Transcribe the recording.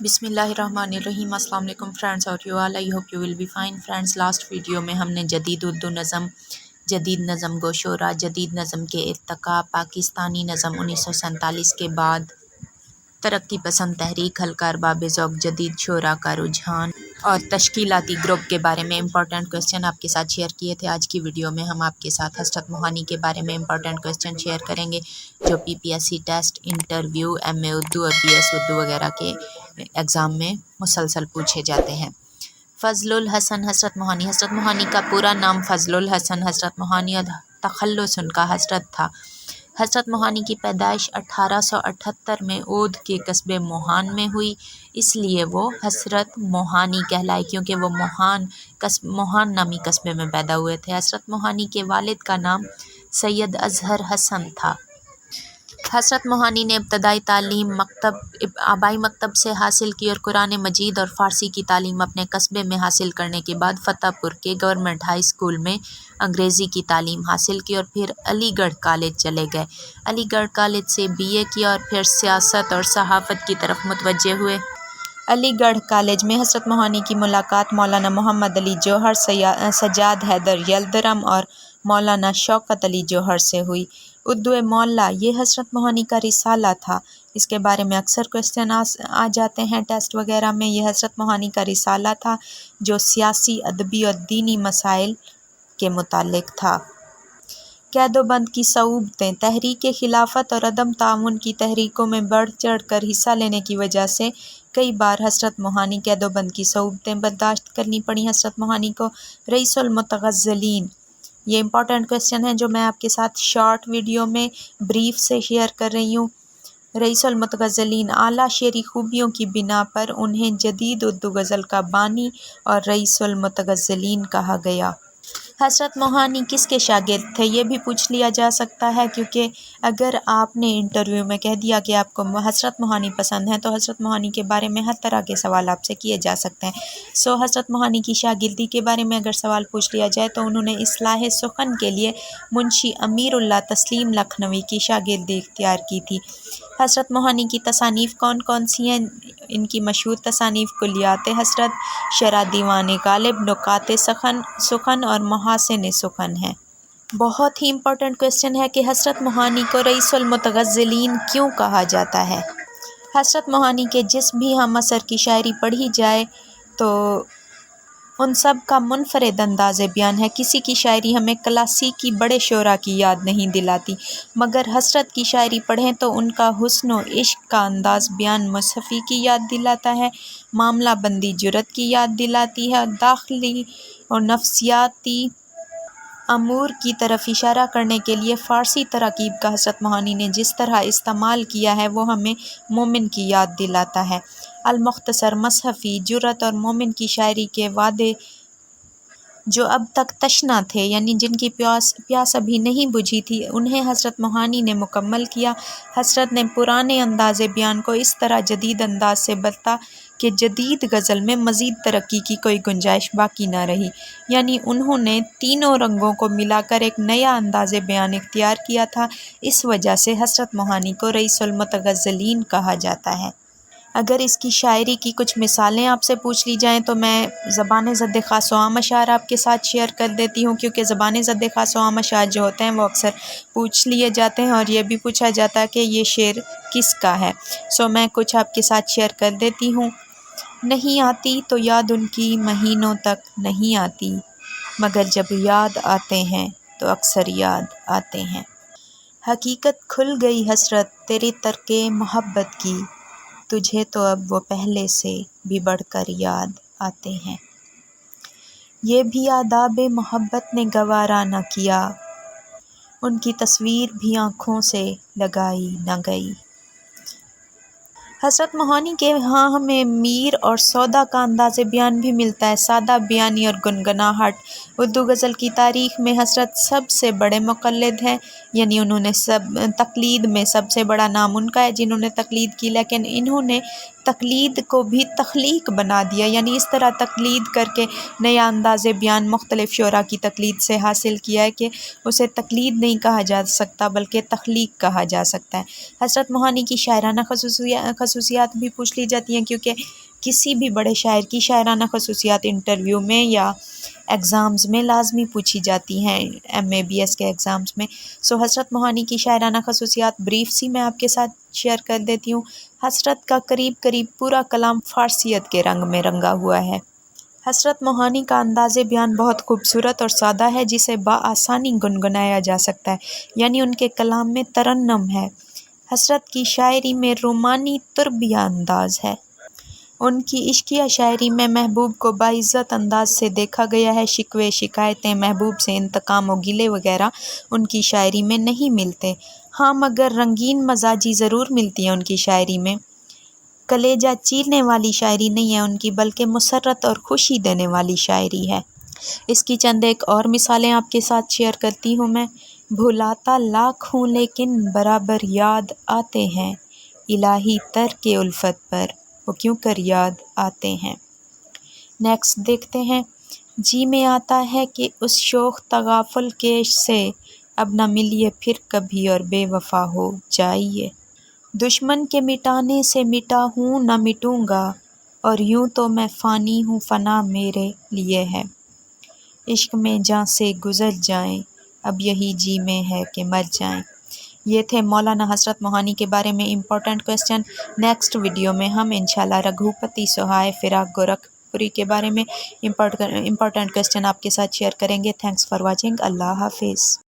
बिस्मिल्लाहिर्रहमानिर्रहीम। अस्सलाम वालेकुम फ्रेंड्स और you all, I hope you will be fine friends. Last video में हमने जदीद उर्दू नज़म, जदीद नज़म गोशोरा, जदीद नज़म के इर्तिका, पाकिस्तानी नज़म 1947 के बाद, तरक्की पसंद तहरीक, हल्का अरबाब ज़ौक़, जदीद शोरा का रुझान और तश्कीलाती ग्रुप के बारे में इंपॉर्टेंट क्वेश्चन आपके साथ शेयर किए थे। आज की वीडियो में हम आपके साथ हसरत मोहानी के बारे में इंपॉर्टेंट क्वेश्चन शेयर करेंगे जो PPSC test, interview, MA Urdu और PS उर्दू वगैरह के एग्ज़ाम में मुसलसल पूछे जाते हैं। फ़ज़लुल हसन हज़रत मोहानी। हज़रत मोहानी का पूरा नाम फ़ज़लुल हसन हज़रत मोहानी और तख़ल्लुस उनका हज़रत था। हज़रत मोहानी की पैदाइश 1878 में ओध के कस्बे मोहान में हुई, इसलिए वो हज़रत मोहानी कहलाए क्योंकि वो मोहान नामी कस्बे में पैदा हुए थे। हज़रत मोहानी के वालिद का नाम सैयद अज़हर हसन था। हज़रत मोहानी ने इब्तदाई तालीम आबाई मकतब से हासिल की और कुरान मजीद और फ़ारसी की तालीम अपने कस्बे में हासिल करने के बाद फ़तेहपुर के गवर्नमेंट हाई स्कूल में अंग्रेज़ी की तालीम हासिल की और फिर अलीगढ़ कॉलेज चले गए। अलीगढ़ कॉलेज से BA किया और फिर सियासत और सहाफ़त की तरफ मुतवज्जे हुए। अलीगढ़ कॉलेज में हज़रत मोहानी की मुलाकात मौलाना मोहम्मद अली जौहर, सज्जाद हैदर यल्दरम और मौलाना शौकत अली जौहर से हुई। उद्दू मौला ये हज़रत मोहानी का रिसाला था। इसके बारे में अक्सर क्वेश्चन आ जाते हैं टेस्ट वगैरह में। ये हज़रत मोहानी का रिसाला था जो सियासी, अदबी और दीनी मसाइल के मुतालिक था। कैदोबंद की सऊबतें, तहरीक खिलाफत और अदम ताउन की तहरीकों में बढ़ चढ़ कर हिस्सा लेने की वजह से कई बार हज़रत मोहानी कैदोबंद की सऊबतें बर्दाश्त करनी पड़ी। हज़रत मोहानी को रईसुल मुतगज़्ज़लीन, ये इंपॉर्टेंट क्वेश्चन है जो मैं आपके साथ शॉर्ट वीडियो में ब्रीफ से शेयर कर रही हूँ। रईसुल मुतगज़्ज़लीन, आला शेरी खूबियों की बिना पर उन्हें जदीद उर्दू गज़ल का बानी और रईसुल मुतगज़्ज़लीन कहा गया। हज़रत मोहानी किसके शागिर्द थे ये भी पूछ लिया जा सकता है, क्योंकि अगर आपने इंटरव्यू में कह दिया कि आपको हज़रत मोहानी पसंद है तो हज़रत मोहानी के बारे में हर तरह के सवाल आपसे किए जा सकते हैं। हज़रत मोहानी की शागिर्दी के बारे में अगर सवाल पूछ लिया जाए तो उन्होंने इस्लाह सुखन के लिए मुंशी अमीरुल्लाह तस्लीम लखनवी की शागिर्दी इख्तियार की थी। हज़रत मोहानी की तसानीफ़ कौन कौन सी हैं? इनकी मशहूर तसानीफ़ कुलियात हज़रत, शरा दीवान गालिब, नुकात सुखन और महासिन सुखन है। बहुत ही इम्पोर्टेंट क्वेश्चन है कि हज़रत मोहानी को रईसुल मुतगज़्ज़लीन क्यों कहा जाता है। हज़रत मोहानी के जिस भी हम असर की शायरी पढ़ी जाए तो उन सब का मुनफरिद अंदाज़ बयान है। किसी की शायरी हमें क्लासिकी बड़े शोरा की याद नहीं दिलाती, मगर हज़रत की शायरी पढ़ें तो उनका हुस्न व इश्क का अंदाज़ बयान मुसफ़ी की याद दिलाता है, मामला बंदी जुरत की याद दिलाती है और दाखिली और नफ्सियाती अमूर की तरफ इशारा करने के लिए फ़ारसी तरकीब का हज़रत मोहानी ने जिस तरह इस्तेमाल किया है वो हमें मोमिन की याद दिलाता है। अल-मुख्तसर, मसहफ़ी, जुर्रत और मोमिन की शायरी के वादे जो अब तक तशना थे, यानी जिनकी प्यास अभी नहीं बुझी थी, उन्हें हज़रत मोहानी ने मुकम्मल किया। हज़रत ने पुराने अंदाज़ बयान को इस तरह जदीद अंदाज से बदला कि जदीद गज़ल में मज़ीद तरक्की की कोई गुंजाइश बाकी न रही, यानी उन्होंने तीनों रंगों को मिलाकर एक नया अंदाज़ बयान इख्तियार किया था। इस वजह से हज़रत मोहानी को रईसुल मुतगज़्ज़लीन कहा जाता है। अगर इसकी शायरी की कुछ मिसालें आपसे पूछ ली जाएं तो मैं ज़बान ज़द ख़ास व आम अशार आपके साथ शेयर कर देती हूँ, क्योंकि ज़बान ज़द ख़ास व आम अशार जो होते हैं वो अक्सर पूछ लिए जाते हैं और ये भी पूछा जाता है कि ये शेर किसका है। मैं कुछ आपके साथ शेयर कर देती हूँ। नहीं आती तो याद उनकी महीनों तक नहीं आती, मगर जब याद आते हैं तो अक्सर याद आते हैं। हकीकत खुल गई हसरत तेरे तरके मोहब्बत की, तुझे तो अब वो पहले से भी बढ़कर याद आते हैं। ये भी आदाबे मोहब्बत ने गवारा न किया, उनकी तस्वीर भी आँखों से लगाई न गई। हज़रत मोहानी के यहाँ हमें मीर और सौदा का अंदाज़ बयान भी मिलता है। सादा बयानी और गुनगुनाहट। उर्दू गज़ल की तारीख़ में हज़रत सबसे बड़े मुक़ल्लिद हैं, यानी उन्होंने तक़लीद में सबसे बड़ा नाम उनका है जिन्होंने तक़लीद की, लेकिन इन्होंने तकलीद को भी तख्लीक बना दिया, यानी इस तरह तकलीद करके नया अंदाज़ बयान मुख्तलिफ़ शुरा की तकलीद से हासिल किया है कि उसे तकलीद नहीं कहा जा सकता बल्कि तख्लीक कहा जा सकता है। हज़रत मोहानी की शायराना खसूसियात भी पूछ ली जाती हैं, क्योंकि किसी भी बड़े शायर की शायराना खसूसियात इंटरव्यू में या एग्ज़ाम्स में लाजमी पूछी जाती हैं, MABS के एग्ज़ाम्स में। सो हज़रत मोहानी की शायराना खसूसियात ब्रीफ सी मैं आपके साथ शेयर कर देती हूँ। हज़रत का करीब करीब पूरा कलाम फ़ारसियत के रंग में रंगा हुआ है। हज़रत मोहानी का अंदाज़े बयान बहुत खूबसूरत और सादा है, जिसे बआसानी गुनगुनाया जा सकता है, यानी उनके कलाम में तरन्नुम है। हज़रत की शायरी में रोमानी तुर्बिया अंदाज़ है। उनकी इश्किया शायरी में महबूब को बाइज़्ज़त अंदाज से देखा गया है। शिकवे शिकायतें, महबूब से इंतकाम और गिले वगैरह उनकी शायरी में नहीं मिलते। हाँ, मगर रंगीन मजाजी ज़रूर मिलती है उनकी शायरी में। कलेजा चीरने वाली शायरी नहीं है उनकी, बल्कि मुसर्रत और खुशी देने वाली शायरी है। इसकी चंद एक और मिसालें आपके साथ शेयर करती हूँ मैं। भुलाता लाख हूँ लेकिन बराबर याद आते हैं, इलाही तर के उल्फत पर वो क्यों कर याद आते हैं। नेक्स्ट देखते हैं। जी में आता है कि उस शोख तगाफुल के से अब न मिलिए फिर कभी और बेवफा हो जाइए। दुश्मन के मिटाने से मिटा हूँ न मिटूँगा, और यूँ तो मैं फ़ानी हूँ फ़ना मेरे लिए है। इश्क में जान से गुज़र जाएं, अब यही जी में है कि मर जाएं। ये थे मौलाना हज़रत मोहानी के बारे में इम्पोर्टेंट क्वेश्चन। नेक्स्ट वीडियो में हम इंशाल्लाह रघुपति सोहाय फ़िराक गोरखपुरी के बारे में इम्पोर्टेंट क्वेश्चन आपके साथ शेयर करेंगे। Thanks for watching. अल्लाह हाफिज़।